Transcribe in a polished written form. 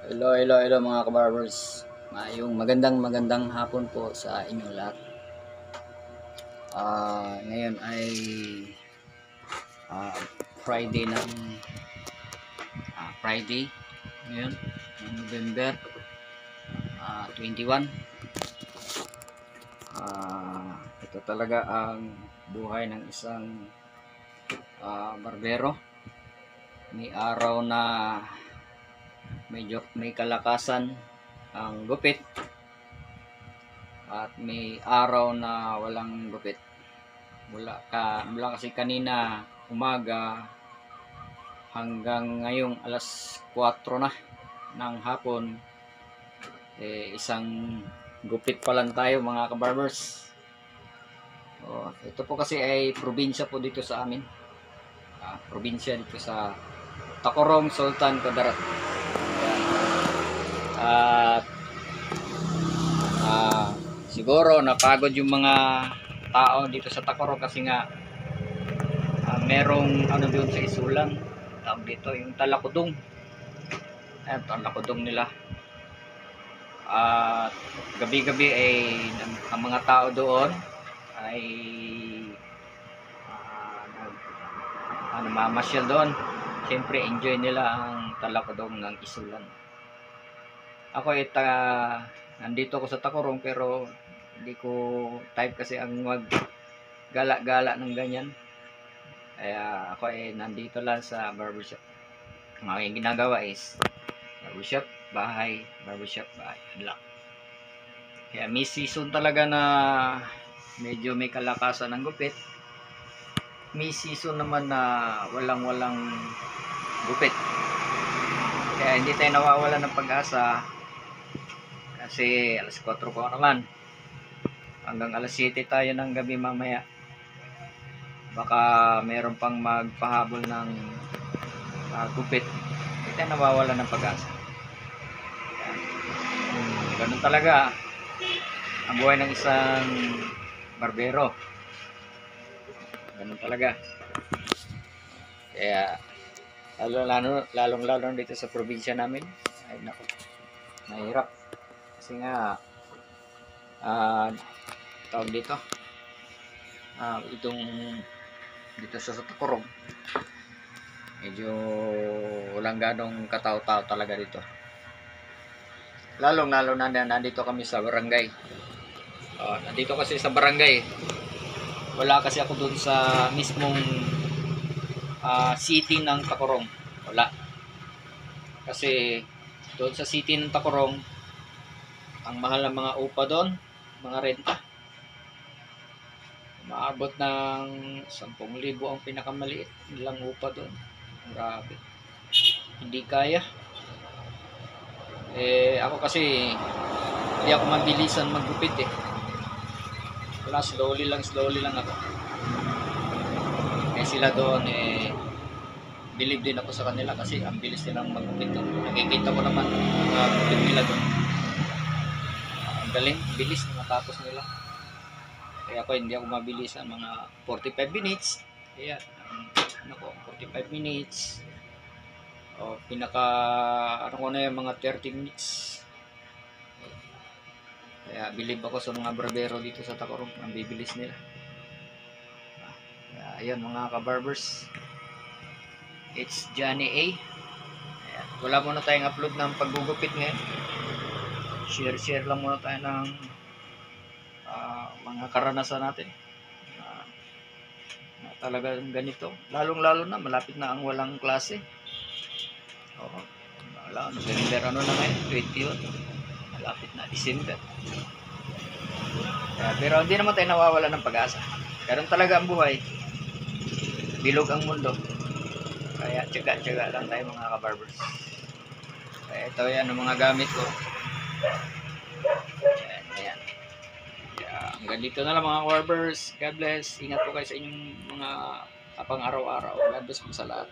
Hello mga kabarbers. Yung magandang hapon po sa inyo lahat. Ngayon ay Friday ng Friday ngayon, November 21. Ito talaga ang buhay ng isang barbero. May araw na medyo may kalakasan ang gupit at may araw na walang gupit. Mula kasi kanina umaga hanggang ngayong alas 4 na ng hapon, isang gupit pa lang tayo mga kabarbers. Ito po kasi ay probinsya po dito sa amin, probinsya dito sa Tacurong, Sultan Kudarat. At siguro napagod yung mga tao dito sa Tacurong kasi nga merong ano doon sa Isulang, tawag dito yung Talakudong. Ayan, Talakudong nila. At gabi-gabi ay ang mga tao doon ay mamasyal doon. Siyempre enjoy nila ang Talakudong ng Isulan. Ako nandito ako sa Tacurong pero hindi ko type kasi ang mag gala-gala ng ganyan. Kaya ako nandito lang sa barbershop. Ang aking ginagawa is barbershop, bahay, barbershop, bahay. Lang. Kaya may season talaga na medyo may kalakasan ng gupit. May season naman na walang gupit. Kaya hindi tayo nawawala ng pag-asa kasi alas 4 ko naman. Hanggang alas 7 tayo ng gabi mamaya. Baka meron pang magpahabol ng gupit. Hindi tayo nawawala ng pag-asa. Ganun talaga ang buhay ng isang barbero. Ganun talaga. Kaya lalong dito sa probinsya namin, ay nako, mahirap kasi nga tawag dito itong dito sa Tacurong medyo walang ganong katao-tao talaga dito, lalo na nandito kami sa barangay. Nandito kasi sa barangay, wala kasi ako dun sa mismong city ng Tacurong. Wala. Kasi doon sa city ng Tacurong, ang mahal ng mga upa doon, mga renta. Maabot ng 10,000 ang pinakamaliit nilang upa doon. Grabe. Hindi kaya. Ako kasi hindi ako mabilisan maggupit Wala, slowly lang ako. Sila doon believe din ako sa kanila kasi ang bilis nilang magupit. Nakikita ko naman gupit nila doon. Ang galing, bilis na matapos nila. Kaya ako hindi ako mabilis, mga 45 minutes. Kaya 45 minutes. Pinaka ko na yung mga 30 minutes. Kaya believe ako sa mga barbero dito sa Tacurong, ang bibilis nila. Ayan mga kabarbers, it's Johnny A. Ayan. Wala muna tayong upload ng paggugupit ngayon. Share lang muna tayo ng mga karanasan natin na talagang ganito. Lalong na malapit na ang walang klase. November na ngayon, 21. Malapit na December. Pero hindi naman tayo nawawala ng pag-asa. Ganun talaga ang buhay. Bilog ang mundo. Kaya tiyaga lang tayo mga kabarbers. Kaya ito yan ang mga gamit ko. Ayan. Hanggang dito na lang mga kabarbers. God bless. Ingat po kayo sa inyong mga pang araw-araw. God bless po sa lahat.